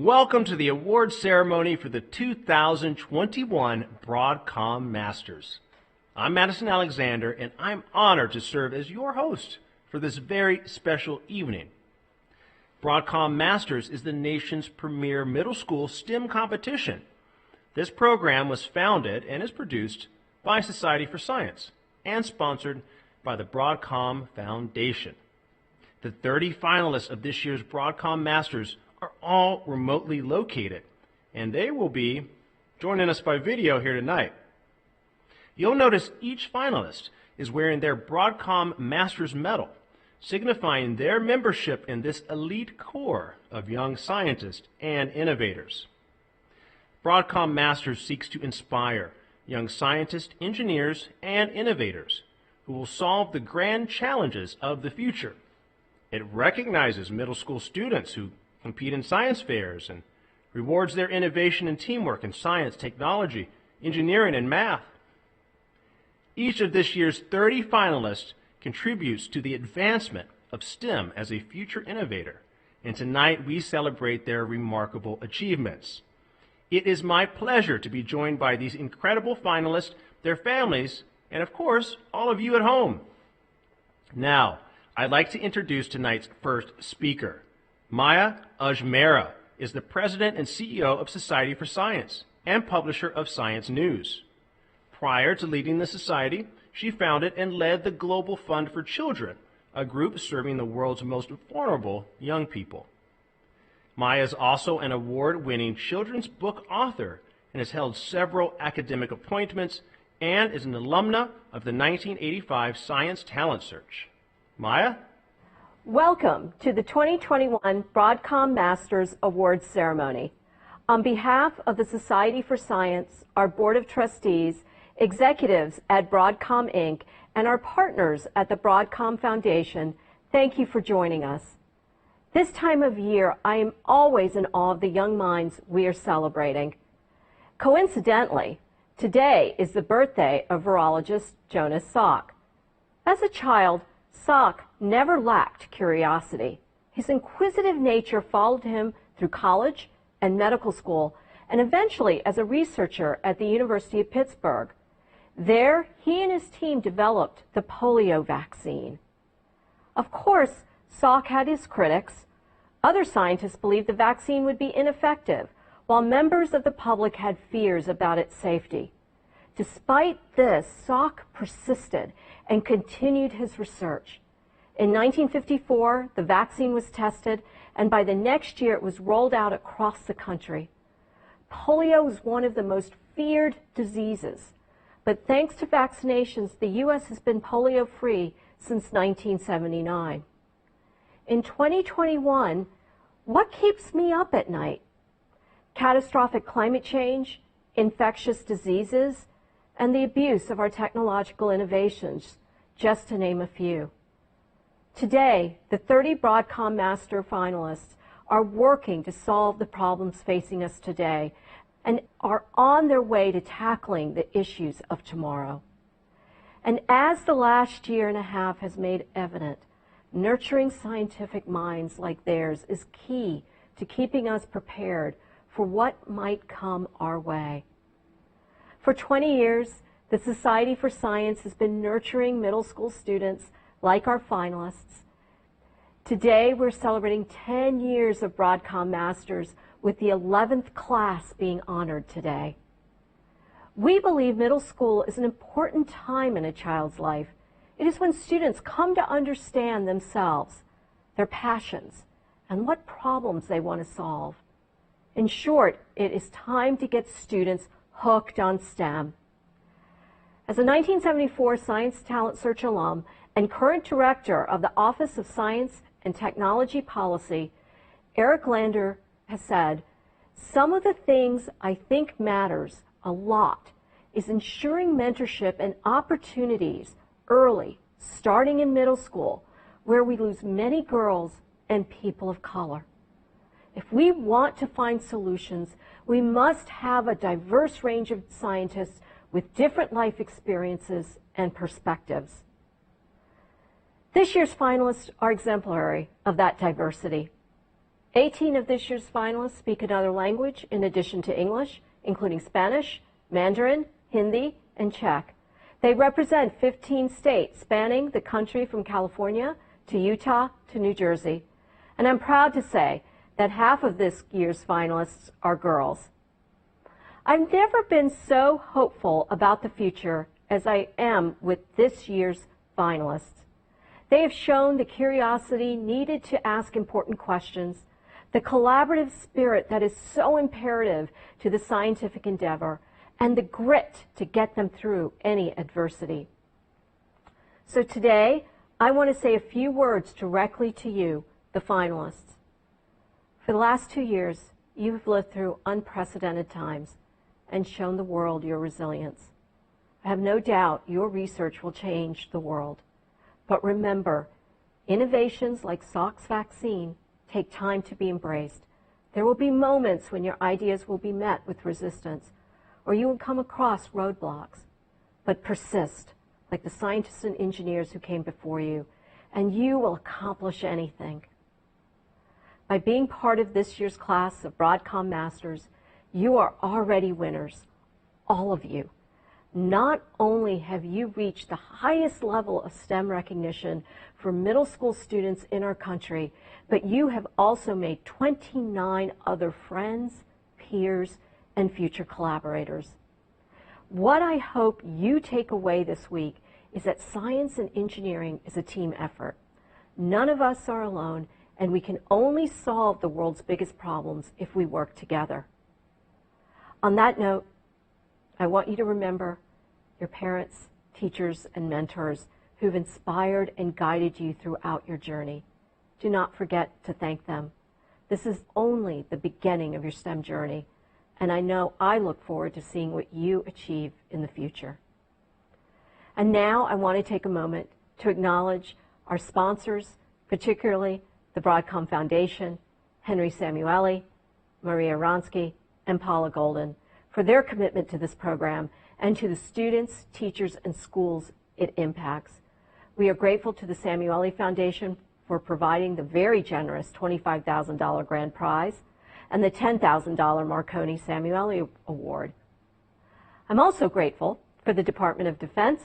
Welcome to the award ceremony for the 2021 Broadcom Masters. I'm Madison Alexander, and I'm honored to serve as your host for this very special evening. Broadcom Masters is the nation's premier middle school STEM competition. This program was founded and is produced by Society for Science and sponsored by the Broadcom Foundation. The 30 finalists of this year's Broadcom Masters are all remotely located, and they will be joining us by video here tonight. You'll notice each finalist is wearing their Broadcom Masters medal, signifying their membership in this elite corps of young scientists and innovators. Broadcom Masters seeks to inspire young scientists, engineers, and innovators who will solve the grand challenges of the future. It recognizes middle school students who compete in science fairs and rewards their innovation and teamwork in science, technology, engineering, and math. Each of this year's 30 finalists contributes to the advancement of STEM as a future innovator, and tonight we celebrate their remarkable achievements. It is my pleasure to be joined by these incredible finalists, their families, and of course, all of you at home. Now, I'd like to introduce tonight's first speaker. Maya Ajmera is the president and CEO of Society for Science and publisher of Science News. Prior to leading the society, she founded and led the Global Fund for Children, a group serving the world's most vulnerable young people. Maya is also an award-winning children's book author and has held several academic appointments and is an alumna of the 1985 Science Talent Search. Maya? Welcome to the 2021 Broadcom Masters Awards Ceremony. On behalf of the Society for Science, our Board of Trustees, executives at Broadcom Inc., and our partners at the Broadcom Foundation, thank you for joining us. This time of year, I am always in awe of the young minds we are celebrating. Coincidentally, today is the birthday of virologist Jonas Salk. As a child, Salk never lacked curiosity. His inquisitive nature followed him through college and medical school, and eventually as a researcher at the University of Pittsburgh. There, he and his team developed the polio vaccine. Of course, Salk had his critics. Other scientists believed the vaccine would be ineffective, while members of the public had fears about its safety. Despite this, Salk persisted and continued his research. In 1954, the vaccine was tested, and by the next year it was rolled out across the country. Polio was one of the most feared diseases, but thanks to vaccinations, the U.S. has been polio-free since 1979. In 2021, what keeps me up at night? Catastrophic climate change, infectious diseases, and the abuse of our technological innovations, just to name a few. Today, the 30 Broadcom Master finalists are working to solve the problems facing us today and are on their way to tackling the issues of tomorrow. And as the last year and a half has made evident, nurturing scientific minds like theirs is key to keeping us prepared for what might come our way. For 20 years, the Society for Science has been nurturing middle school students like our finalists. Today, we're celebrating 10 years of Broadcom Masters with the 11th class being honored today. We believe middle school is an important time in a child's life. It is when students come to understand themselves, their passions, and what problems they want to solve. In short, it is time to get students hooked on STEM. As a 1974 Science Talent Search alum and current director of the Office of Science and Technology Policy, Eric Lander has said, "Some of the things I think matters a lot is ensuring mentorship and opportunities early, starting in middle school, where we lose many girls and people of color. If we want to find solutions, we must have a diverse range of scientists with different life experiences and perspectives." This year's finalists are exemplary of that diversity. 18 of this year's finalists speak another language in addition to English, including Spanish, Mandarin, Hindi, and Czech. They represent 15 states spanning the country from California to Utah to New Jersey. And I'm proud to say that half of this year's finalists are girls. I've never been so hopeful about the future as I am with this year's finalists. They have shown the curiosity needed to ask important questions, the collaborative spirit that is so imperative to the scientific endeavor, and the grit to get them through any adversity. So today, I want to say a few words directly to you, the finalists. For the last 2 years, you have lived through unprecedented times and shown the world your resilience. I have no doubt your research will change the world. But remember, innovations like Salk's vaccine take time to be embraced. There will be moments when your ideas will be met with resistance, or you will come across roadblocks. But persist, like the scientists and engineers who came before you, and you will accomplish anything. By being part of this year's class of Broadcom Masters, you are already winners, all of you. Not only have you reached the highest level of STEM recognition for middle school students in our country, but you have also made 29 other friends, peers, and future collaborators. What I hope you take away this week is that science and engineering is a team effort. None of us are alone, and we can only solve the world's biggest problems if we work together. On that note, I want you to remember your parents, teachers, and mentors who've inspired and guided you throughout your journey. Do not forget to thank them. This is only the beginning of your STEM journey, and I know I look forward to seeing what you achieve in the future. And now I want to take a moment to acknowledge our sponsors, particularly the Broadcom Foundation, Henry Samueli, Maria Ronsky, and Paula Golden, for their commitment to this program and to the students, teachers, and schools it impacts. We are grateful to the Samueli Foundation for providing the very generous $25,000 grand prize and the $10,000 Marconi Samueli Award. I'm also grateful for the Department of Defense,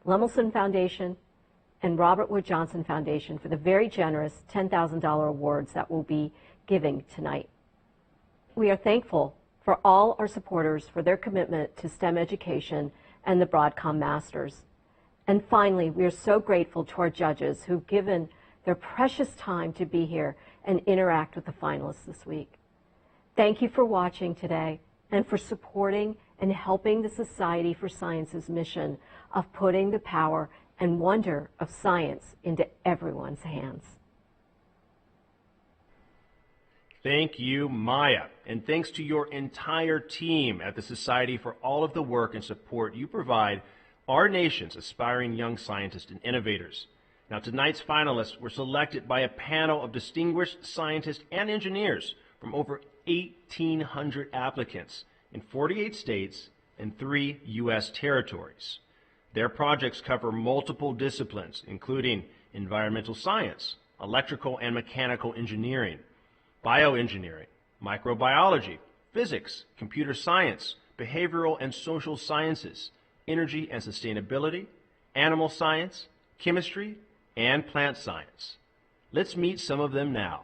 Lemelson Foundation, and Robert Wood Johnson Foundation for the very generous $10,000 awards that we'll be giving tonight. We are thankful for all our supporters for their commitment to STEM education and the Broadcom Masters. And finally, we are so grateful to our judges who've given their precious time to be here and interact with the finalists this week. Thank you for watching today and for supporting and helping the Society for Science's mission of putting the power and wonder of science into everyone's hands. Thank you, Maya, and thanks to your entire team at the Society for all of the work and support you provide our nation's aspiring young scientists and innovators. Now, tonight's finalists were selected by a panel of distinguished scientists and engineers from over 1,800 applicants in 48 states and 3 U.S. territories. Their projects cover multiple disciplines, including environmental science, electrical and mechanical engineering, bioengineering, microbiology, physics, computer science, behavioral and social sciences, energy and sustainability, animal science, chemistry, and plant science. Let's meet some of them now.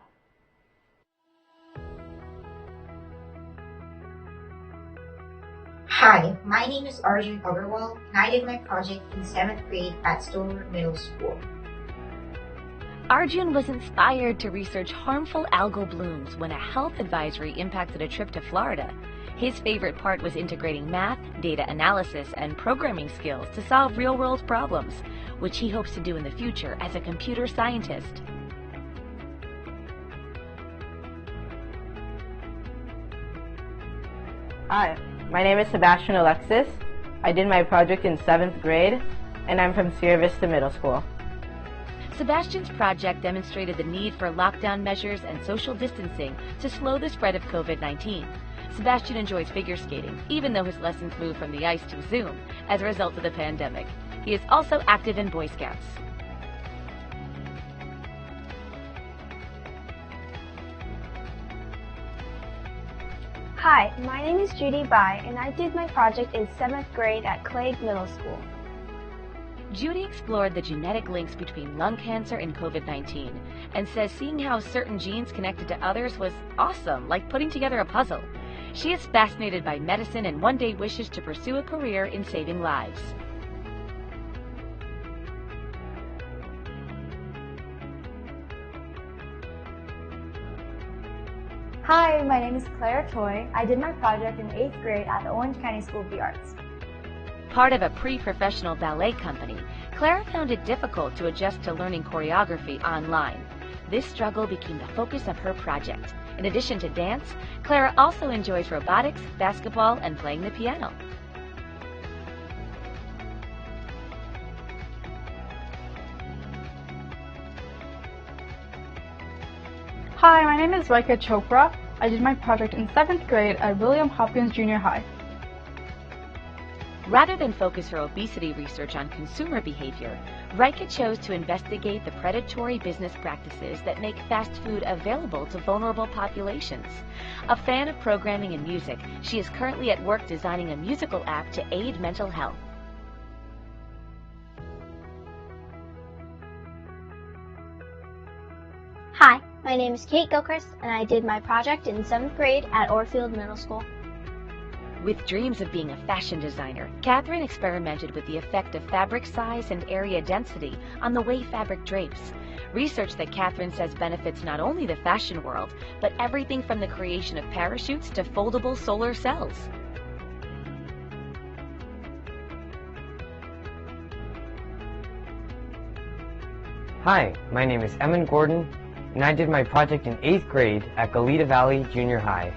Hi, my name is Arjun Agarwal, and I did my project in 7th grade at Stoner Middle School. Arjun was inspired to research harmful algal blooms when a health advisory impacted a trip to Florida. His favorite part was integrating math, data analysis, and programming skills to solve real-world problems, which he hopes to do in the future as a computer scientist. Hi, my name is Sebastian Alexis. I did my project in 7th grade, and I'm from Sierra Vista Middle School. Sebastian's project demonstrated the need for lockdown measures and social distancing to slow the spread of COVID-19. Sebastian enjoys figure skating, even though his lessons moved from the ice to Zoom as a result of the pandemic. He is also active in Boy Scouts. Hi, my name is Judy Bai, and I did my project in 7th grade at Clague Middle School. Judy explored the genetic links between lung cancer and COVID-19 and says seeing how certain genes connected to others was awesome, like putting together a puzzle. She is fascinated by medicine and one day wishes to pursue a career in saving lives. Hi, my name is Claire Toy. I did my project in 8th grade at the Orange County School of the Arts. Part of a pre-professional ballet company, Clara found it difficult to adjust to learning choreography online. This struggle became the focus of her project. In addition to dance, Clara also enjoys robotics, basketball, and playing the piano. Hi, my name is Raika Chopra. I did my project in 7th grade at William Hopkins Junior High. Rather than focus her obesity research on consumer behavior, Raika chose to investigate the predatory business practices that make fast food available to vulnerable populations. A fan of programming and music, she is currently at work designing a musical app to aid mental health. Hi, my name is Kate Gilchrist, and I did my project in 7th grade at Orfield Middle School. With dreams of being a fashion designer, Catherine experimented with the effect of fabric size and area density on the way fabric drapes. Research that Catherine says benefits not only the fashion world, but everything from the creation of parachutes to foldable solar cells. Hi, my name is Emin Gordon, and I did my project in 8th grade at Goleta Valley Junior High.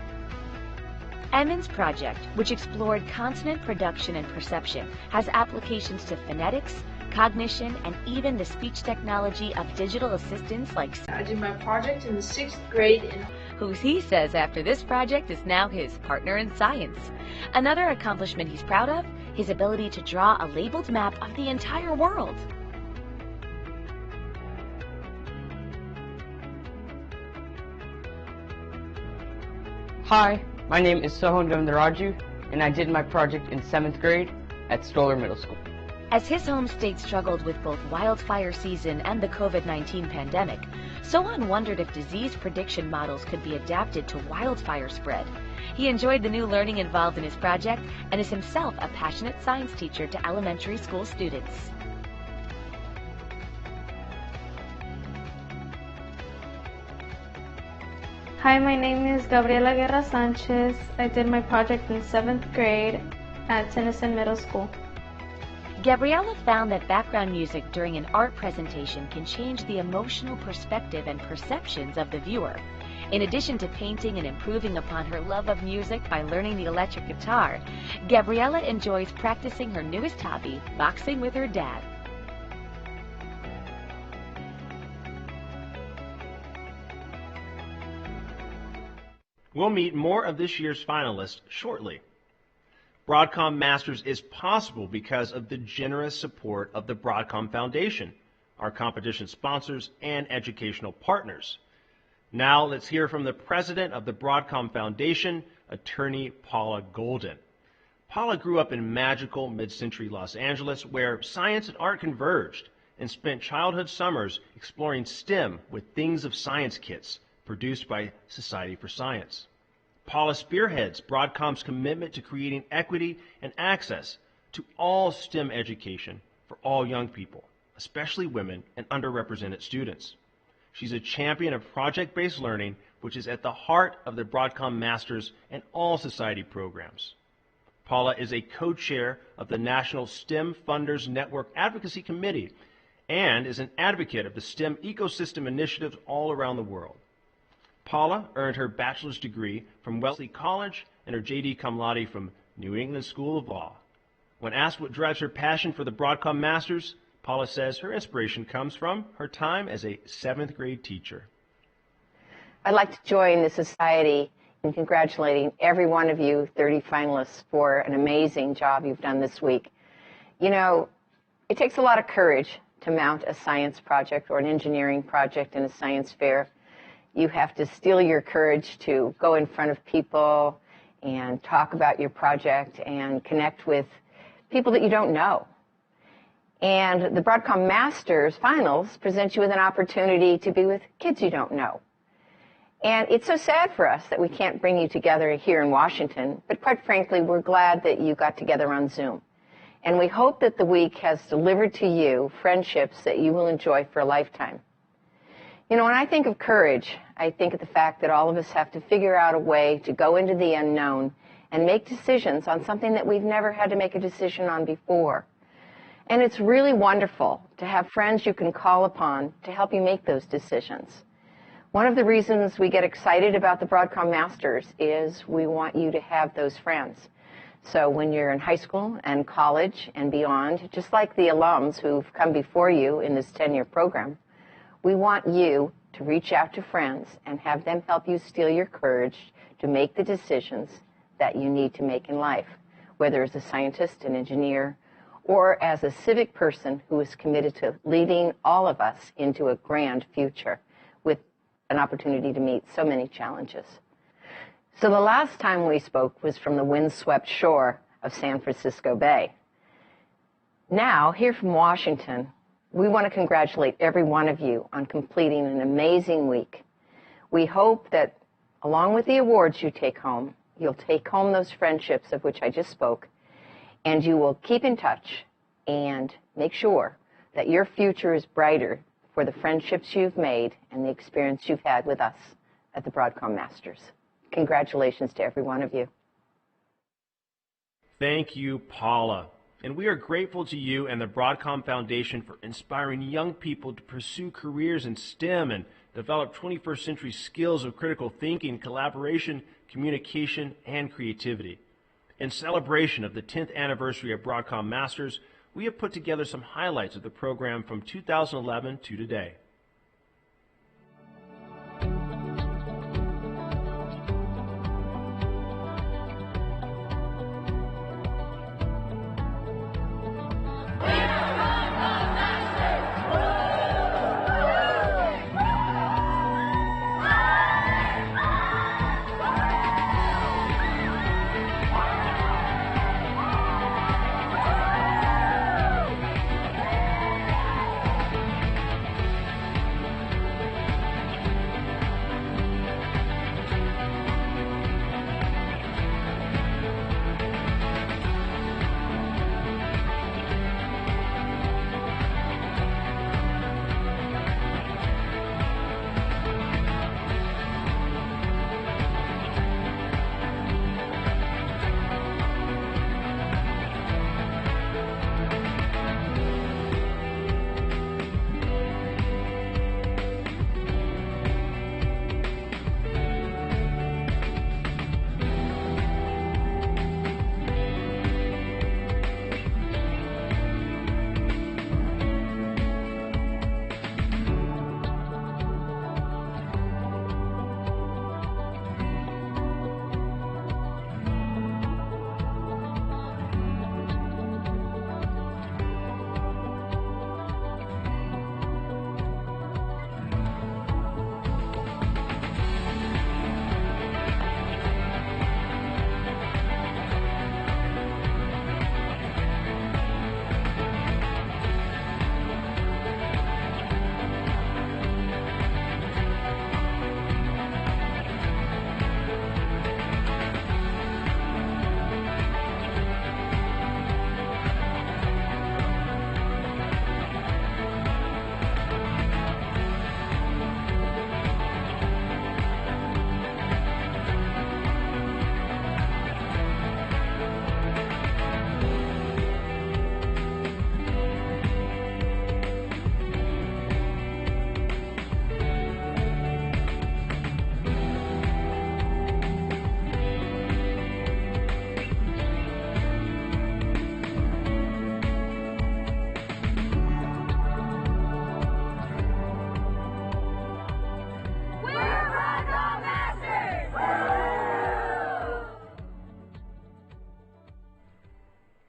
Emin's project, which explored consonant production and perception, has applications to phonetics, cognition, and even the speech technology of digital assistants like I did my project in the 6th grade who he says after this project is now his partner in science. Another accomplishment he's proud of, his ability to draw a labeled map of the entire world. Hi, my name is Sohan Vendaraju, and I did my project in 7th grade at Stoller Middle School. As his home state struggled with both wildfire season and the COVID-19 pandemic, Sohan wondered if disease prediction models could be adapted to wildfire spread. He enjoyed the new learning involved in his project and is himself a passionate science teacher to elementary school students. Hi, my name is Gabriela Guerra Sanchez. I did my project in 7th grade at Tennyson Middle School. Gabriela found that background music during an art presentation can change the emotional perspective and perceptions of the viewer. In addition to painting and improving upon her love of music by learning the electric guitar, Gabriela enjoys practicing her newest hobby, boxing with her dad. We'll meet more of this year's finalists shortly. Broadcom Masters is possible because of the generous support of the Broadcom Foundation, our competition sponsors and educational partners. Now let's hear from the president of the Broadcom Foundation, attorney Paula Golden. Paula grew up in magical mid-century Los Angeles where science and art converged and spent childhood summers exploring STEM with Things of Science kits produced by Society for Science. Paula spearheads Broadcom's commitment to creating equity and access to all STEM education for all young people, especially women and underrepresented students. She's a champion of project-based learning, which is at the heart of the Broadcom Masters and all society programs. Paula is a co-chair of the National STEM Funders Network Advocacy Committee and is an advocate of the STEM ecosystem initiatives all around the world. Paula earned her bachelor's degree from Wellesley College and her JD cum laude from New England School of Law. When asked what drives her passion for the Broadcom Masters, Paula says her inspiration comes from her time as a 7th grade teacher. I'd like to join the society in congratulating every one of you 30 finalists for an amazing job you've done this week. You know, it takes a lot of courage to mount a science project or an engineering project in a science fair. You have to steel your courage to go in front of people and talk about your project and connect with people that you don't know. And the Broadcom Masters Finals presents you with an opportunity to be with kids you don't know. And it's so sad for us that we can't bring you together here in Washington, but quite frankly, we're glad that you got together on Zoom. And we hope that the week has delivered to you friendships that you will enjoy for a lifetime. You know, when I think of courage, I think of the fact that all of us have to figure out a way to go into the unknown and make decisions on something that we've never had to make a decision on before. And it's really wonderful to have friends you can call upon to help you make those decisions. One of the reasons we get excited about the Broadcom Masters is we want you to have those friends. So when you're in high school and college and beyond, just like the alums who've come before you in this 10-year program, we want you to reach out to friends and have them help you steel your courage to make the decisions that you need to make in life, whether as a scientist, an engineer, or as a civic person who is committed to leading all of us into a grand future with an opportunity to meet so many challenges. So the last time we spoke was from the windswept shore of San Francisco Bay. Now, here from Washington, we want to congratulate every one of you on completing an amazing week. We hope that along with the awards you take home, you'll take home those friendships of which I just spoke, and you will keep in touch and make sure that your future is brighter for the friendships you've made and the experience you've had with us at the Broadcom Masters. Congratulations to every one of you. Thank you, Paula. And we are grateful to you and the Broadcom Foundation for inspiring young people to pursue careers in STEM and develop 21st century skills of critical thinking, collaboration, communication, and creativity. In celebration of the 10th anniversary of Broadcom Masters, we have put together some highlights of the program from 2011 to today.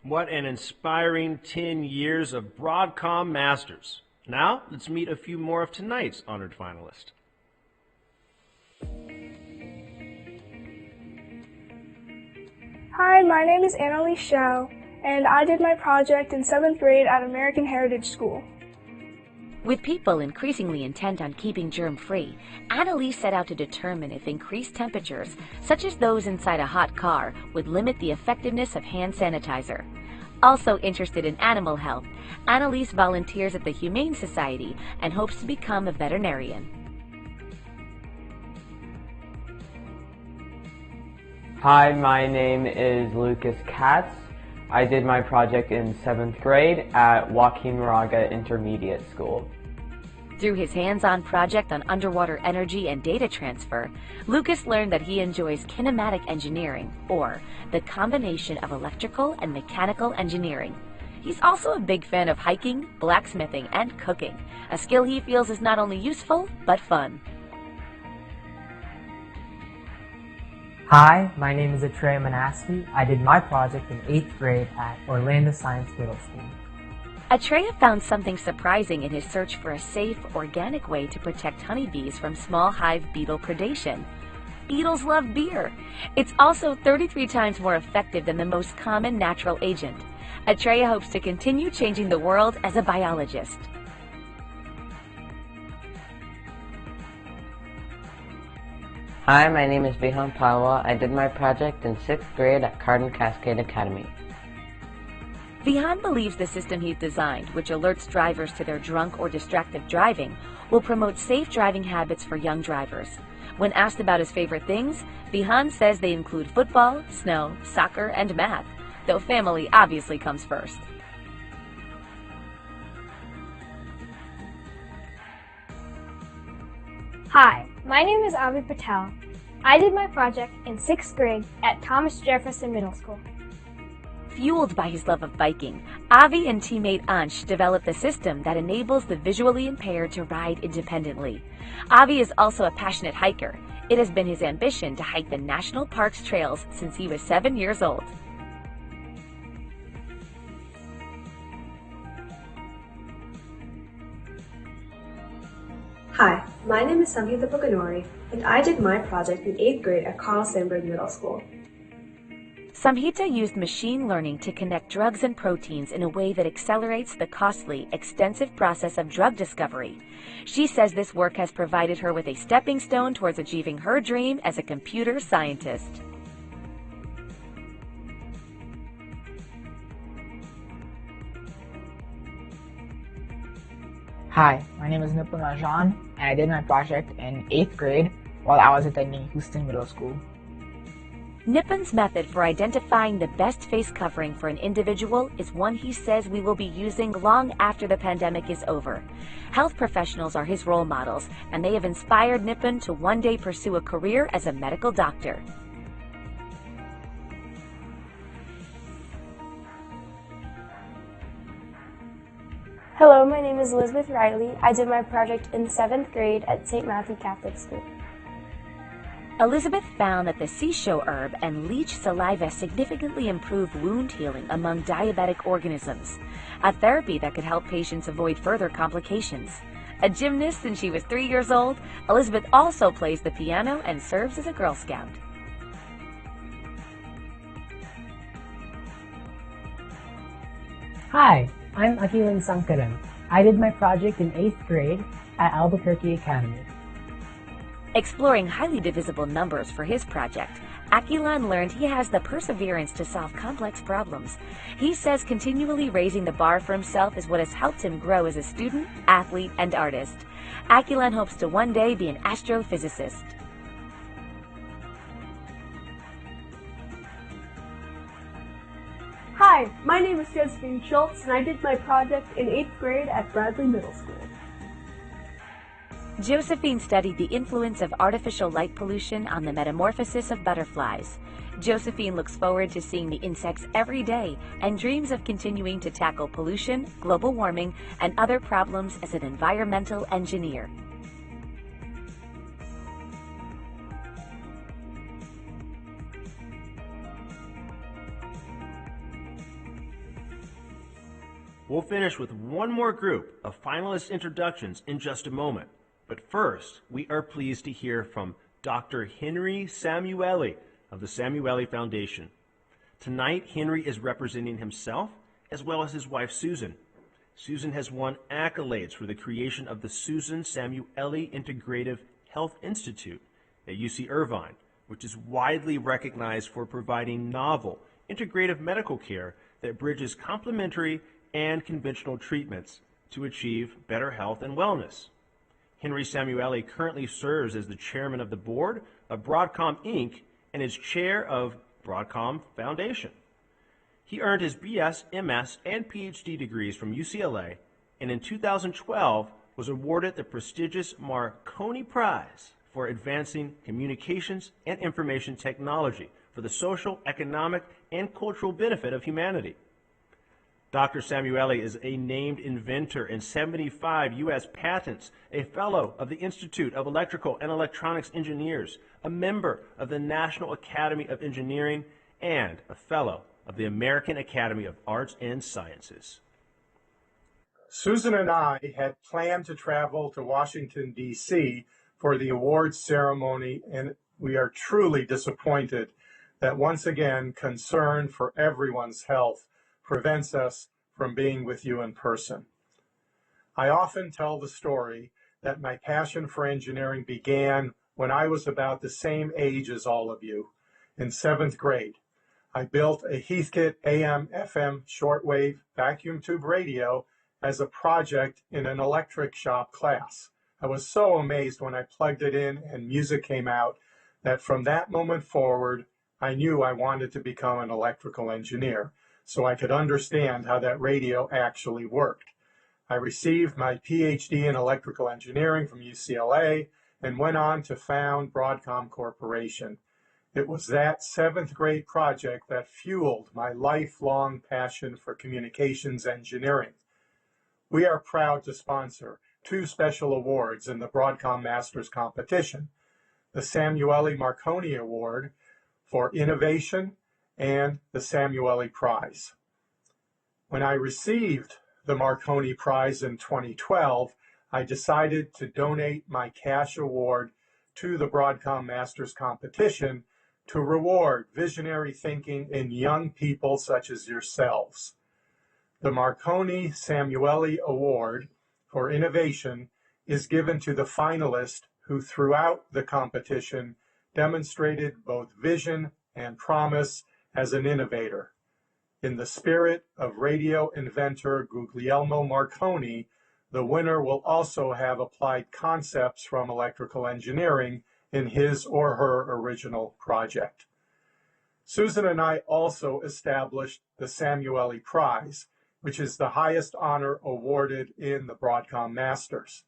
What an inspiring 10 years of Broadcom Masters. Now, let's meet a few more of tonight's honored finalists. Hi, my name is Annalise Shao, and I did my project in 7th grade at American Heritage School. With people increasingly intent on keeping germ-free, Annalise set out to determine if increased temperatures, such as those inside a hot car, would limit the effectiveness of hand sanitizer. Also interested in animal health, Annalise volunteers at the Humane Society and hopes to become a veterinarian. Hi, my name is Lucas Katz. I did my project in 7th grade at Joaquin Moraga Intermediate School. Through his hands-on project on underwater energy and data transfer, Lucas learned that he enjoys kinematic engineering, or the combination of electrical and mechanical engineering. He's also a big fan of hiking, blacksmithing, and cooking, a skill he feels is not only useful, but fun. Hi, my name is Atreya Manaski. I did my project in 8th grade at Orlando Science Middle School. Atreya found something surprising in his search for a safe, organic way to protect honeybees from small hive beetle predation. Beetles love beer. It's also 33 times more effective than the most common natural agent. Atreya hopes to continue changing the world as a biologist. Hi, my name is Bihan Palwa. I did my project in 6th grade at Cardin Cascade Academy. Vihan believes the system he's designed, which alerts drivers to their drunk or distracted driving, will promote safe driving habits for young drivers. When asked about his favorite things, Vihan says they include football, snow, soccer, and math, though family obviously comes first. Hi, my name is Avi Patel. I did my project in 6th grade at Thomas Jefferson Middle School. Fueled by his love of biking, Avi and teammate Ansh developed a system that enables the visually impaired to ride independently. Avi is also a passionate hiker. It has been his ambition to hike the national park's trails since he was 7 years old. Hi, my name is Samhita Puganori, and I did my project in 8th grade at Carl Sandburg Middle School. Samhita used machine learning to connect drugs and proteins in a way that accelerates the costly, extensive process of drug discovery. She says this work has provided her with a stepping stone towards achieving her dream as a computer scientist. Hi, my name is Nipun Rajan, and I did my project in 8th grade while I was attending Houston Middle School. Nipun's method for identifying the best face covering for an individual is one he says we will be using long after the pandemic is over. Health professionals are his role models, and they have inspired Nipun to one day pursue a career as a medical doctor. Hello, my name is Elizabeth Riley. I did my project in 7th grade at St. Matthew Catholic School. Elizabeth found that the seashell herb and leech saliva significantly improve wound healing among diabetic organisms, a therapy that could help patients avoid further complications. A gymnast since she was 3 years old, Elizabeth also plays the piano and serves as a Girl Scout. Hi, I'm Akilan Sankaran. I did my project in 8th grade at Albuquerque Academy. Exploring highly divisible numbers for his project, Akilan learned he has the perseverance to solve complex problems. He says continually raising the bar for himself is what has helped him grow as a student, athlete, and artist. Akilan hopes to one day be an astrophysicist. Hi, my name is Josephine Schultz, and I did my project in 8th grade at Bradley Middle School. Josephine studied the influence of artificial light pollution on the metamorphosis of butterflies. Josephine looks forward to seeing the insects every day and dreams of continuing to tackle pollution, global warming, and other problems as an environmental engineer. We'll finish with one more group of finalist introductions in just a moment. But first, we are pleased to hear from Dr. Henry Samueli of the Samueli Foundation. Tonight, Henry is representing himself as well as his wife, Susan. Susan has won accolades for the creation of the Susan Samueli Integrative Health Institute at UC Irvine, which is widely recognized for providing novel, integrative medical care that bridges complementary and conventional treatments to achieve better health and wellness. Henry Samueli currently serves as the chairman of the board of Broadcom Inc. and is chair of Broadcom Foundation. He earned his BS, MS, and PhD degrees from UCLA, and in 2012 was awarded the prestigious Marconi Prize for advancing communications and information technology for the social, economic, and cultural benefit of humanity. Dr. Samueli is a named inventor in 75 U.S. patents, a fellow of the Institute of Electrical and Electronics Engineers, a member of the National Academy of Engineering, and a fellow of the American Academy of Arts and Sciences. Susan and I had planned to travel to Washington, D.C. for the awards ceremony, and we are truly disappointed that once again concern for everyone's health prevents us from being with you in person. I often tell the story that my passion for engineering began when I was about the same age as all of you, in 7th grade. I built a Heathkit AM/FM shortwave vacuum tube radio as a project in an electric shop class. I was so amazed when I plugged it in and music came out that from that moment forward, I knew I wanted to become an electrical engineer so I could understand how that radio actually worked. I received my PhD in electrical engineering from UCLA and went on to found Broadcom Corporation. It was that 7th grade project that fueled my lifelong passion for communications engineering. We are proud to sponsor 2 special awards in the Broadcom Masters competition, the Samueli Marconi Award for Innovation and the Samueli Prize. When I received the Marconi Prize in 2012, I decided to donate my cash award to the Broadcom Masters competition to reward visionary thinking in young people such as yourselves. The Marconi Samueli Award for Innovation is given to the finalist who throughout the competition demonstrated both vision and promise as an innovator. In the spirit of radio inventor Guglielmo Marconi, the winner will also have applied concepts from electrical engineering in his or her original project. Susan and I also established the Samueli Prize, which is the highest honor awarded in the Broadcom Masters.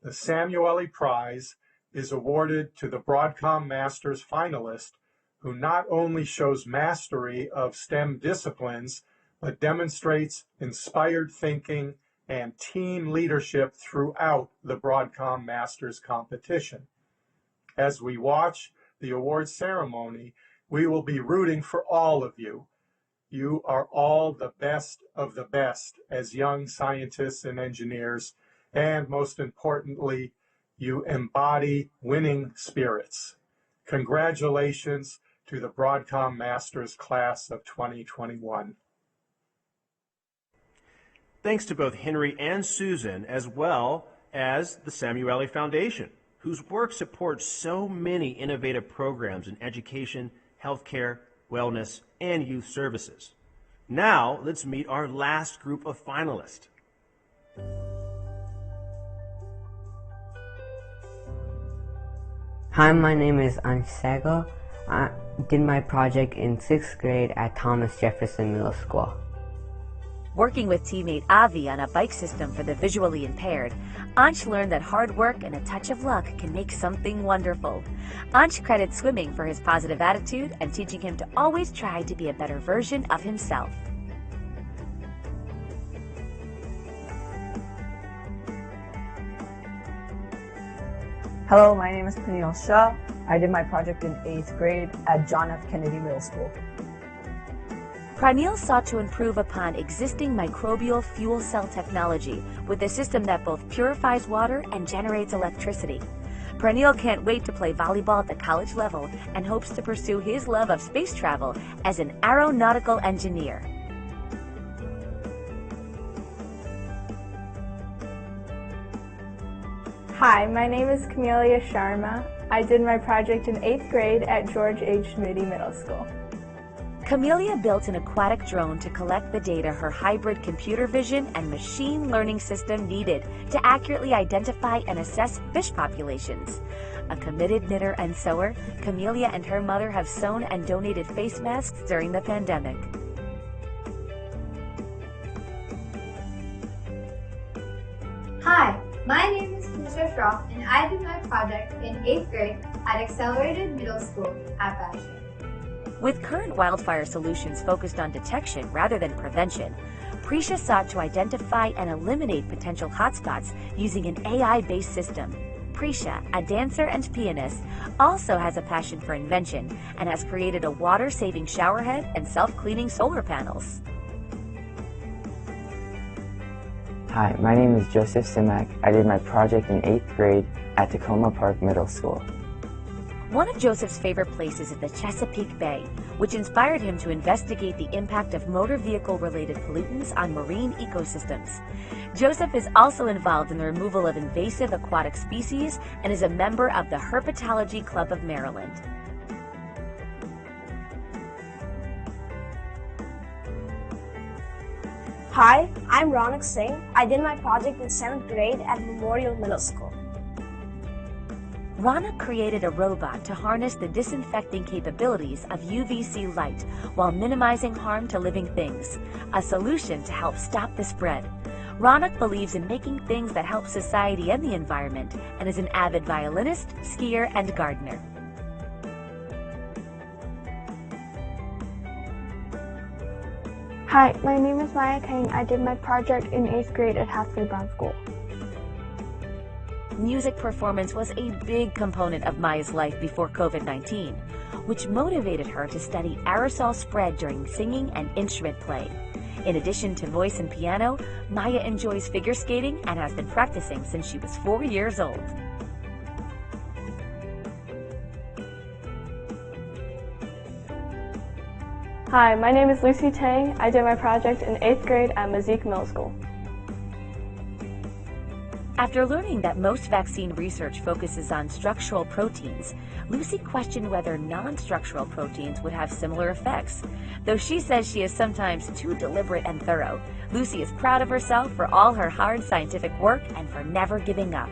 The Samueli Prize is awarded to the Broadcom Masters finalist who not only shows mastery of STEM disciplines, but demonstrates inspired thinking and team leadership throughout the Broadcom Masters competition. As we watch the awards ceremony, we will be rooting for all of you. You are all the best of the best as young scientists and engineers, and most importantly, you embody winning spirits. Congratulations to the Broadcom Masters class of 2021. Thanks to both Henry and Susan, as well as the Samueli Foundation, whose work supports so many innovative programs in education, healthcare, wellness, and youth services. Now, let's meet our last group of finalists. Hi, my name is Ansego. I did my project in 6th grade at Thomas Jefferson Middle School. Working with teammate Avi on a bike system for the visually impaired, Ansh learned that hard work and a touch of luck can make something wonderful. Ansh credits swimming for his positive attitude and teaching him to always try to be a better version of himself. Hello, my name is Praneel Shah. I did my project in 8th grade at John F. Kennedy Middle School. Praneel sought to improve upon existing microbial fuel cell technology with a system that both purifies water and generates electricity. Pernille can't wait to play volleyball at the college level and hopes to pursue his love of space travel as an aeronautical engineer. Hi, my name is Camelia Sharma. I did my project in 8th grade at George H. Schmitty Middle School. Camelia built an aquatic drone to collect the data her hybrid computer vision and machine learning system needed to accurately identify and assess fish populations. A committed knitter and sewer, Camelia and her mother have sewn and donated face masks during the pandemic. Hi, my name is Tisha Shroff and I did my project in 8th grade at Accelerated Middle School at Bashir. With current wildfire solutions focused on detection rather than prevention, Prisha sought to identify and eliminate potential hotspots using an AI-based system. Prisha, a dancer and pianist, also has a passion for invention and has created a water-saving showerhead and self-cleaning solar panels. Hi, my name is Joseph Simak. I did my project in 8th grade at Tacoma Park Middle School. One of Joseph's favorite places is the Chesapeake Bay, which inspired him to investigate the impact of motor vehicle-related pollutants on marine ecosystems. Joseph is also involved in the removal of invasive aquatic species and is a member of the Herpetology Club of Maryland. Hi, I'm Ronak Singh. I did my project in 7th grade at Memorial Middle School. Rana created a robot to harness the disinfecting capabilities of UVC light while minimizing harm to living things, a solution to help stop the spread. Ronak believes in making things that help society and the environment and is an avid violinist, skier, and gardener. Hi, my name is Maya Kang. I did my project in 8th grade at Hathaway Brown School. Music performance was a big component of Maya's life before COVID-19, which motivated her to study aerosol spread during singing and instrument play. In addition to voice and piano, Maya enjoys figure skating and has been practicing since she was 4 years old. Hi, my name is Lucy Tang. I did my project in 8th grade at Mazik Middle School. After learning that most vaccine research focuses on structural proteins, Lucy questioned whether non-structural proteins would have similar effects. Though she says she is sometimes too deliberate and thorough, Lucy is proud of herself for all her hard scientific work and for never giving up.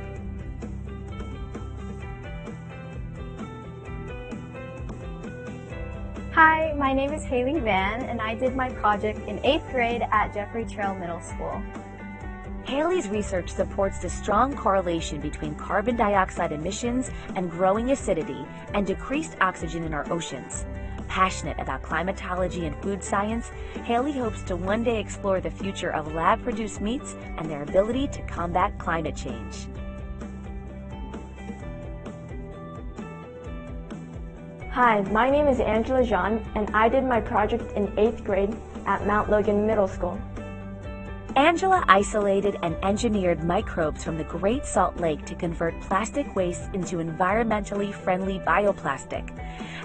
Hi, my name is Haley Van, and I did my project in 8th grade at Jeffrey Trail Middle School. Haley's research supports the strong correlation between carbon dioxide emissions and growing acidity and decreased oxygen in our oceans. Passionate about climatology and food science, Haley hopes to one day explore the future of lab-produced meats and their ability to combat climate change. Hi, my name is Angela Jean, and I did my project in 8th grade at Mount Logan Middle School. Angela isolated and engineered microbes from the Great Salt Lake to convert plastic waste into environmentally friendly bioplastic.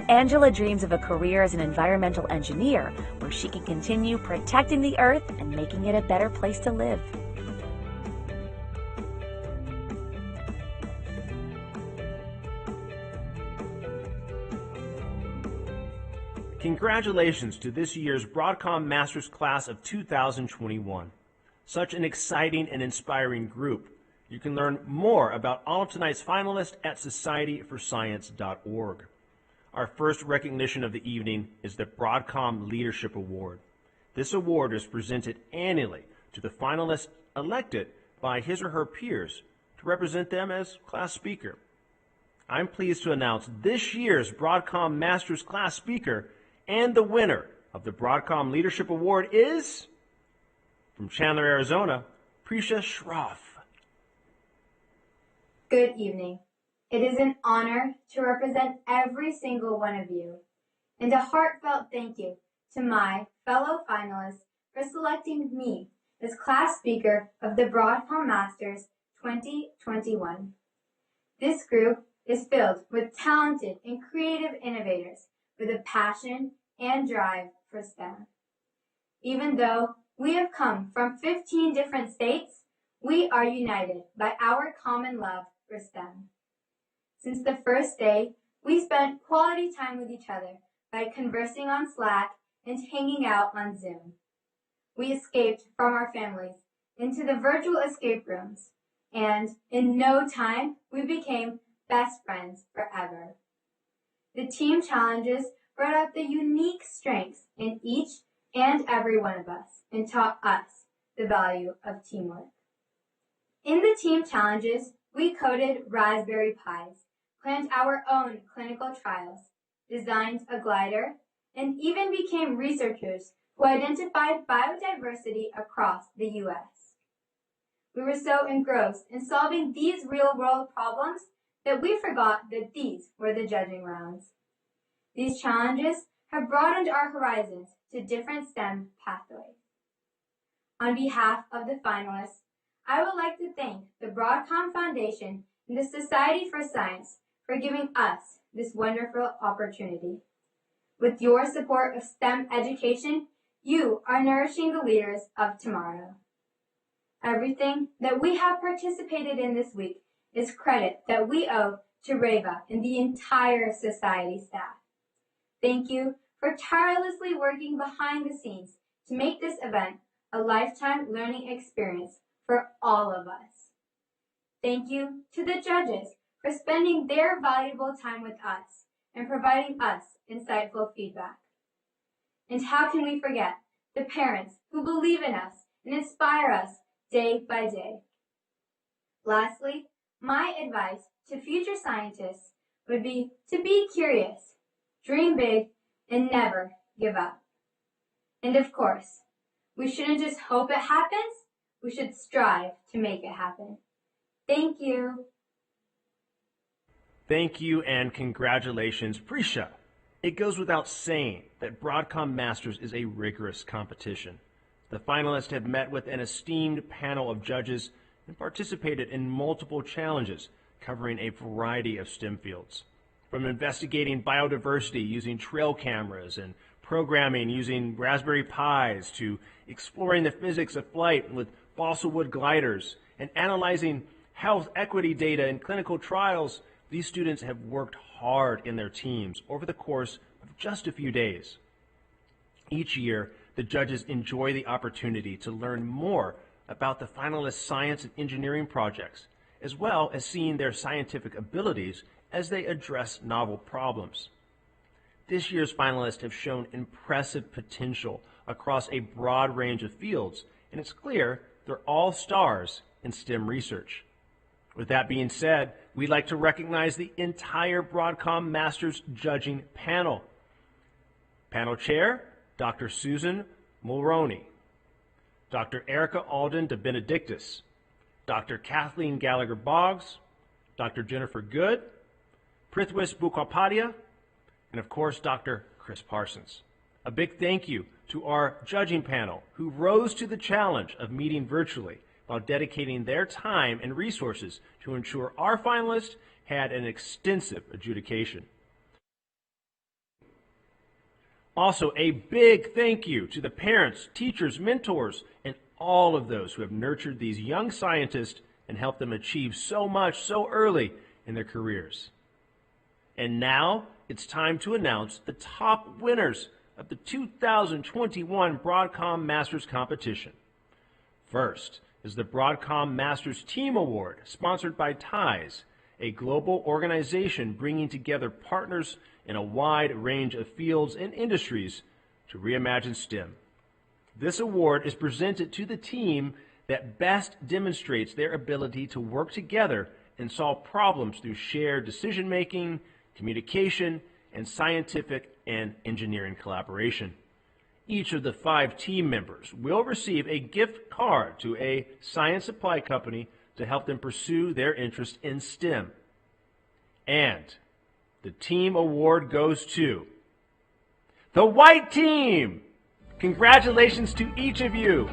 Angela dreams of a career as an environmental engineer where she can continue protecting the earth and making it a better place to live. Congratulations to this year's Broadcom Masters class of 2021. Such an exciting and inspiring group. You can learn more about all of tonight's finalists at societyforscience.org. Our first recognition of the evening is the Broadcom Leadership Award. This award is presented annually to the finalists elected by his or her peers to represent them as class speaker. I'm pleased to announce this year's Broadcom Masters class speaker and the winner of the Broadcom Leadership Award is, from Chandler, Arizona, Prisha Shroff. Good evening. It is an honor to represent every single one of you, and a heartfelt thank you to my fellow finalists for selecting me as class speaker of the Broadcom Masters 2021. This group is filled with talented and creative innovators with a passion and drive for STEM. Even though we have come from 15 different states, we are united by our common love for STEM. Since the first day, we spent quality time with each other by conversing on Slack and hanging out on Zoom. We escaped from our families into the virtual escape rooms, and in no time, we became best friends forever. The team challenges brought out the unique strengths in each and every one of us and taught us the value of teamwork. In the team challenges, we coded Raspberry Pis, planned our own clinical trials, designed a glider, and even became researchers who identified biodiversity across the U.S. We were so engrossed in solving these real-world problems that we forgot that these were the judging rounds. These challenges have broadened our horizons to different STEM pathways. On behalf of the finalists, I would like to thank the Broadcom Foundation and the Society for Science for giving us this wonderful opportunity. With your support of STEM education, you are nourishing the leaders of tomorrow. Everything that we have participated in this week is credit that we owe to Reva and the entire society staff. Thank you for tirelessly working behind the scenes to make this event a lifetime learning experience for all of us. Thank you to the judges for spending their valuable time with us and providing us insightful feedback. And how can we forget the parents who believe in us and inspire us day by day? Lastly, my advice to future scientists would be to be curious, dream big, and never give up. And of course, we shouldn't just hope it happens, we should strive to make it happen. Thank you. Thank you and congratulations, Prisha. It goes without saying that Broadcom Masters is a rigorous competition. The finalists have met with an esteemed panel of judges and participated in multiple challenges covering a variety of STEM fields. From investigating biodiversity using trail cameras and programming using Raspberry Pis to exploring the physics of flight with balsa wood gliders and analyzing health equity data in clinical trials, these students have worked hard in their teams over the course of just a few days. Each year, the judges enjoy the opportunity to learn more about the finalists' science and engineering projects, as well as seeing their scientific abilities as they address novel problems. This year's finalists have shown impressive potential across a broad range of fields, and it's clear they're all stars in STEM research. With that being said, we'd like to recognize the entire Broadcom Masters judging panel. Panel Chair, Dr. Susan Mulroney, Dr. Erica Alden de Benedictis, Dr. Kathleen Gallagher-Boggs, Dr. Jennifer Good, Prithwis Mukhopadhyay, and of course, Dr. Chris Parsons. A big thank you to our judging panel who rose to the challenge of meeting virtually while dedicating their time and resources to ensure our finalists had an extensive adjudication. Also, a big thank you to the parents, teachers, mentors, and all of those who have nurtured these young scientists and helped them achieve so much so early in their careers. And now it's time to announce the top winners of the 2021 Broadcom Masters competition. First is the Broadcom Masters Team Award, sponsored by TIES, a global organization bringing together partners in a wide range of fields and industries to reimagine STEM. This award is presented to the team that best demonstrates their ability to work together and solve problems through shared decision-making, communication, and scientific and engineering collaboration. Each of the 5 team members will receive a gift card to a science supply company to help them pursue their interest in STEM. And the team award goes to the white team! Congratulations to each of you!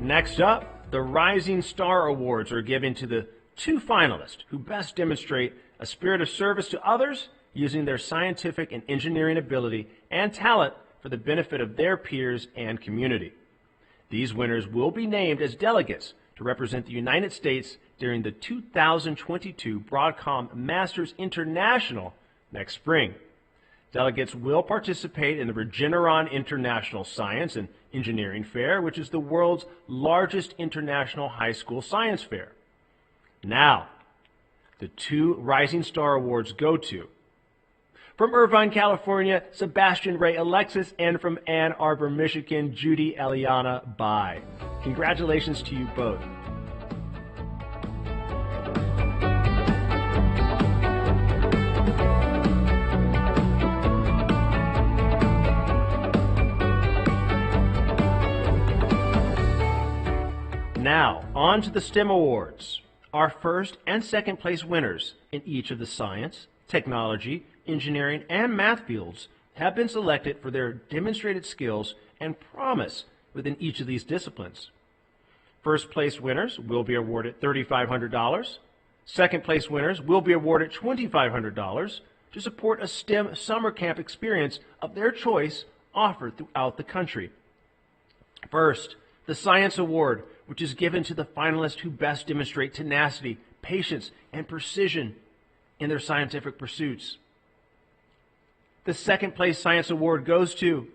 Next up, the Rising Star Awards are given to the 2 finalists who best demonstrate a spirit of service to others using their scientific and engineering ability and talent for the benefit of their peers and community. These winners will be named as delegates to represent the United States during the 2022 Broadcom Masters International next spring. Delegates will participate in the Regeneron International Science and Engineering Fair, which is the world's largest international high school science fair. Now, the 2 Rising Star Awards go to, from Irvine, California, Sebastian Ray Alexis, and from Ann Arbor, Michigan, Judy Eliana Bai. Congratulations to you both. Now, on to the STEM Awards. Our first and second place winners in each of the science, technology, engineering, and math fields have been selected for their demonstrated skills and promise within each of these disciplines. First place winners will be awarded $3,500. Second place winners will be awarded $2,500 to support a STEM summer camp experience of their choice offered throughout the country. First, the Science Award, which is given to the finalists who best demonstrate tenacity, patience, and precision in their scientific pursuits. The second place Science Award goes to,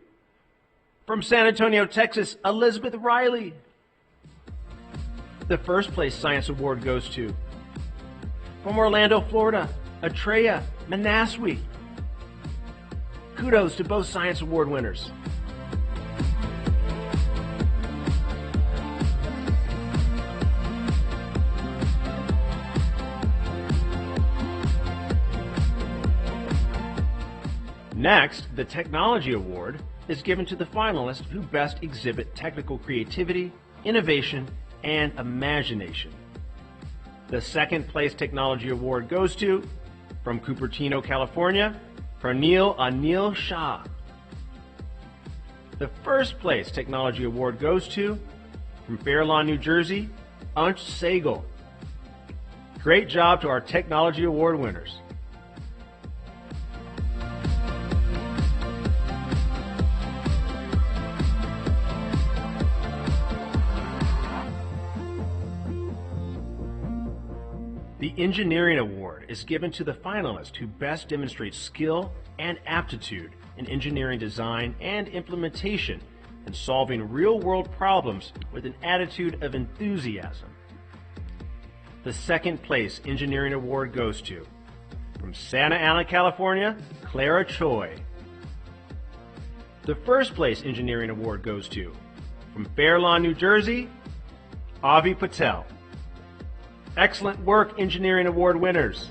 from San Antonio, Texas, Elizabeth Riley. The first place Science Award goes to, from Orlando, Florida, Atreya Manaswi. Kudos to both Science Award winners. Next, the Technology Award is given to the finalists who best exhibit technical creativity, innovation, and imagination. The second place Technology Award goes to, from Cupertino, California, Pranil Anil Shah. The first place Technology Award goes to, from Fair Lawn, New Jersey, Ansh Sehgal. Great job to our Technology Award winners. The Engineering Award is given to the finalist who best demonstrates skill and aptitude in engineering design and implementation and solving real-world problems with an attitude of enthusiasm. The second place Engineering Award goes to, from Santa Ana, California, Clara Choi. The first place Engineering Award goes to, from Fair Lawn, New Jersey, Avi Patel. Excellent work, Engineering Award winners.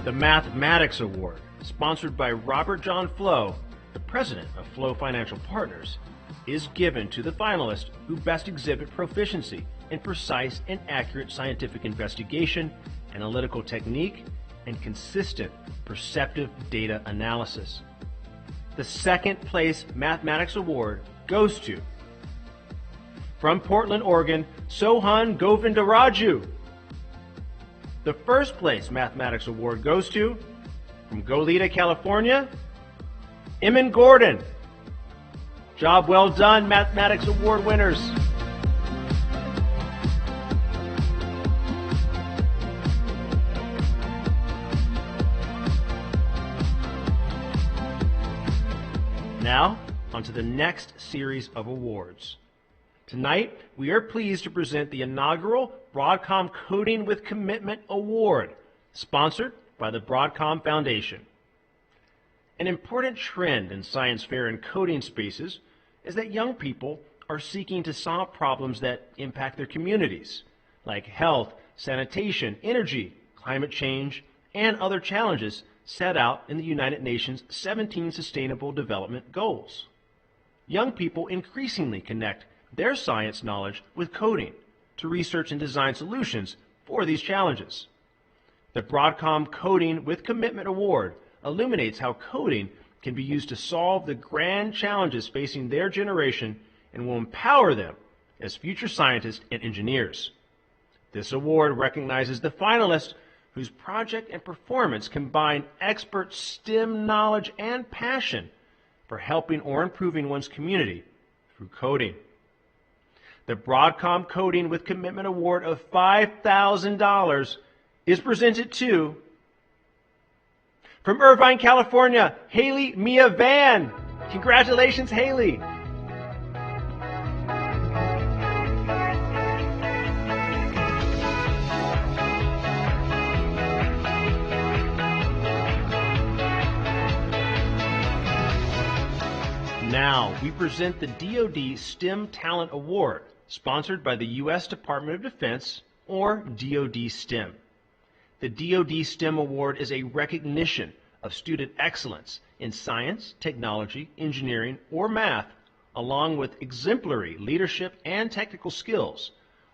The Mathematics Award, sponsored by Robert John Flo, the president of Flo Financial Partners, is given to the finalists who best exhibit proficiency in precise and accurate scientific investigation, analytical technique, and consistent perceptive data analysis. The second place Mathematics Award goes to, from Portland, Oregon, Sohan Govindaraju. The first place Mathematics Award goes to, from Goleta, California, Emin Gordon. Job well done, Mathematics Award winners. Now, on to the next series of awards. Tonight, we are pleased to present the inaugural Broadcom Coding with Commitment Award, sponsored by the Broadcom Foundation. An important trend in science fair and coding spaces is that young people are seeking to solve problems that impact their communities, like health, sanitation, energy, climate change, and other challenges set out in the United Nations 17 Sustainable Development Goals. Young people increasingly connect their science knowledge with coding to research and design solutions for these challenges. The Broadcom Coding with Commitment Award illuminates how coding can be used to solve the grand challenges facing their generation and will empower them as future scientists and engineers. This award recognizes the finalists whose project and performance combine expert STEM knowledge and passion for helping or improving one's community through coding. The Broadcom Coding with Commitment Award of $5,000 is presented to, from Irvine, California, Haley Mia Van. Congratulations, Haley. Now, we present the DoD STEM Talent Award, sponsored by the U.S. Department of Defense, or DoD STEM. The DoD STEM Award is a recognition of student excellence in science, technology, engineering, or math, along with exemplary leadership and technical skills,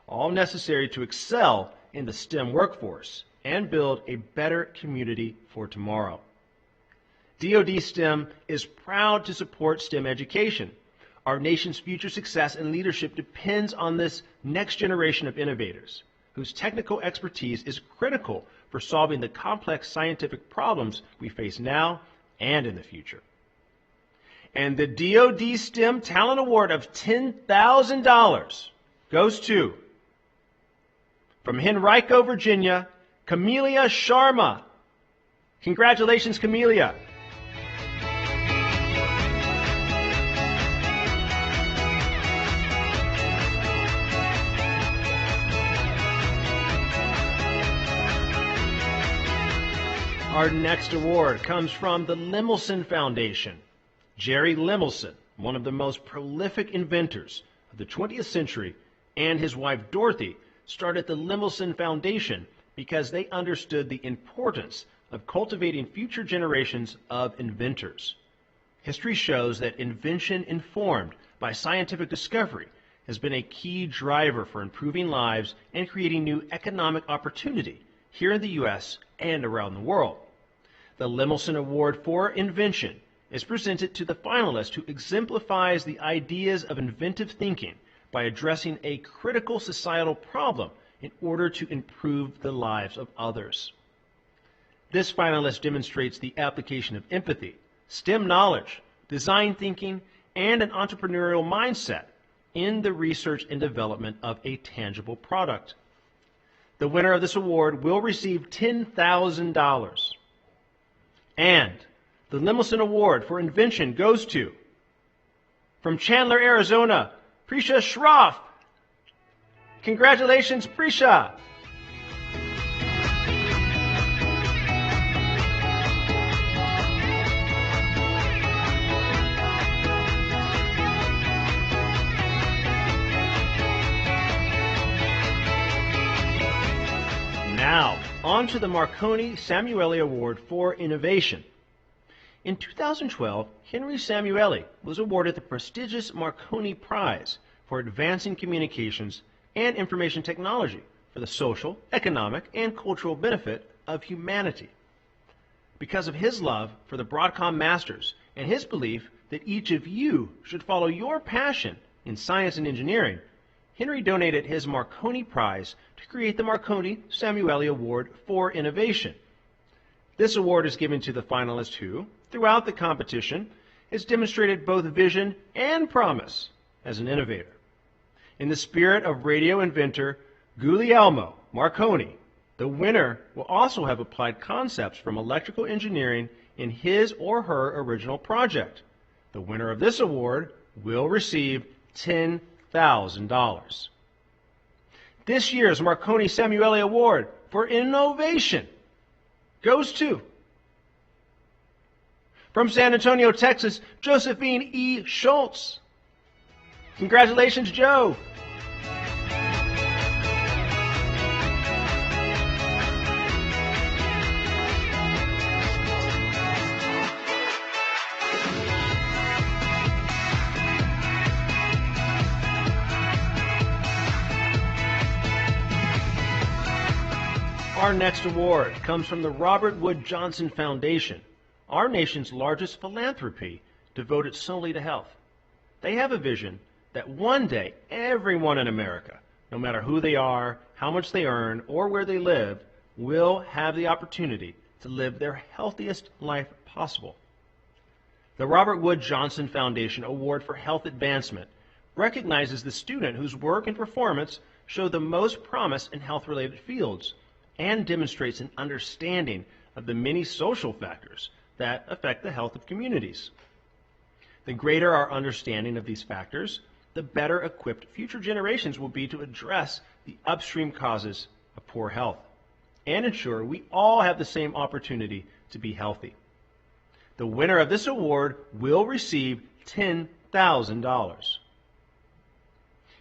all necessary to excel in the STEM workforce and build a better community for tomorrow. DoD STEM is proud to support STEM education. Our nation's future success and leadership depends on this next generation of innovators, whose technical expertise is critical for solving the complex scientific problems we face now and in the future. And the DoD STEM Talent Award of $10,000 goes to, from Henrico, Virginia, Camelia Sharma. Congratulations, Camelia. Our next award comes from the Lemelson Foundation. Jerry Lemelson, one of the most prolific inventors of the 20th century, and his wife Dorothy started the Lemelson Foundation because they understood the importance of cultivating future generations of inventors. History shows that invention informed by scientific discovery has been a key driver for improving lives and creating new economic opportunity here in the U.S. and around the world. The Lemelson Award for Invention is presented to the finalist who exemplifies the ideas of inventive thinking by addressing a critical societal problem in order to improve the lives of others. This finalist demonstrates the application of empathy, STEM knowledge, design thinking, and an entrepreneurial mindset in the research and development of a tangible product. The winner of this award will receive $10,000. And the Lemelson Award for Invention goes to, from Chandler, Arizona, Prisha Shroff. Congratulations, Prisha. Now, on to the Marconi Samueli Award for Innovation. In 2012, Henry Samueli was awarded the prestigious Marconi Prize for advancing communications and information technology for the social, economic, and cultural benefit of humanity. Because of his love for the Broadcom Masters and his belief that each of you should follow your passion in science and engineering, Henry donated his Marconi Prize to create the Marconi Samueli Award for Innovation. This award is given to the finalist who, throughout the competition, has demonstrated both vision and promise as an innovator. In the spirit of radio inventor Guglielmo Marconi, the winner will also have applied concepts from electrical engineering in his or her original project. The winner of this award will receive $10,000. This year's Marconi Samueli Award for Innovation goes to, from San Antonio, Texas, Josephine E. Schultz. Congratulations, Joe. Our next award comes from the Robert Wood Johnson Foundation, our nation's largest philanthropy devoted solely to health. They have a vision that one day everyone in America, no matter who they are, how much they earn, or where they live, will have the opportunity to live their healthiest life possible. The Robert Wood Johnson Foundation Award for Health Advancement recognizes the student whose work and performance show the most promise in health-related fields and demonstrates an understanding of the many social factors that affect the health of communities. The greater our understanding of these factors, the better equipped future generations will be to address the upstream causes of poor health and ensure we all have the same opportunity to be healthy. The winner of this award will receive $10,000.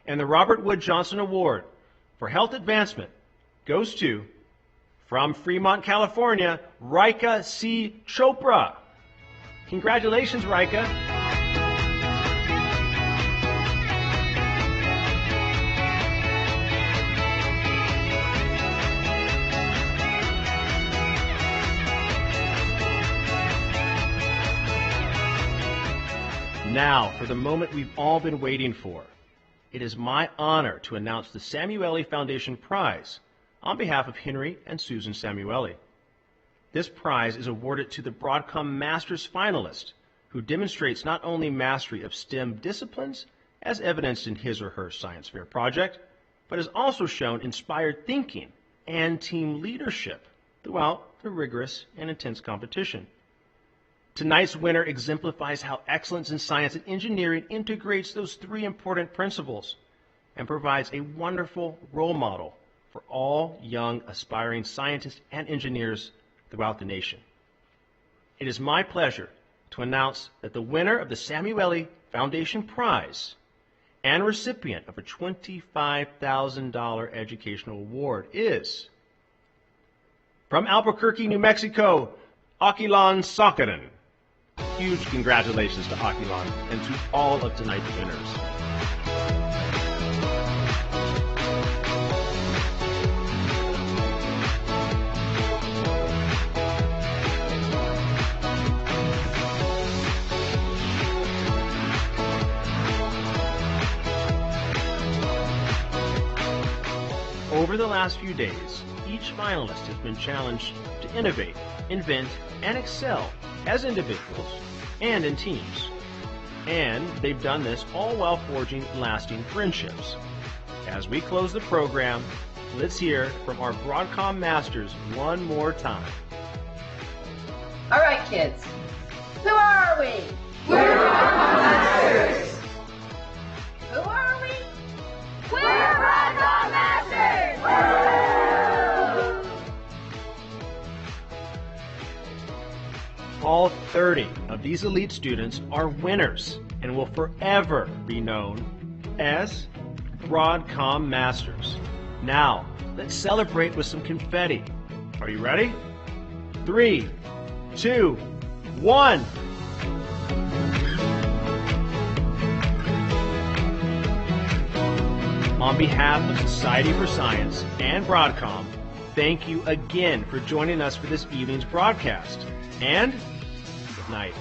And the Robert Wood Johnson Award for Health Advancement goes to, from Fremont, California, Rika C. Chopra. Congratulations, Rika. Now, for the moment we've all been waiting for. It is my honor to announce the Samueli Foundation Prize on behalf of Henry and Susan Samueli. This prize is awarded to the Broadcom MASTERS finalist who demonstrates not only mastery of STEM disciplines, as evidenced in his or her science fair project, but has also shown inspired thinking and team leadership throughout the rigorous and intense competition. Tonight's winner exemplifies how excellence in science and engineering integrates those three important principles and provides a wonderful role model for all young aspiring scientists and engineers throughout the nation. It is my pleasure to announce that the winner of the Samueli Foundation Prize and recipient of a $25,000 educational award is, from Albuquerque, New Mexico, Akilan Sakaran. Huge congratulations to Akilan and to all of tonight's winners. Over the last few days, each finalist has been challenged to innovate, invent, and excel as individuals and in teams. And they've done this all while forging lasting friendships. As we close the program, let's hear from our Broadcom Masters one more time. All right, kids. Who are we? We're Broadcom Masters. Who are we? We're Broadcom Masters. All 30 of these elite students are winners and will forever be known as Broadcom Masters. Now, let's celebrate with some confetti. Are you ready? 3, 2, 1. On behalf of Society for Science and Broadcom, thank you again for joining us for this evening's broadcast. And good night.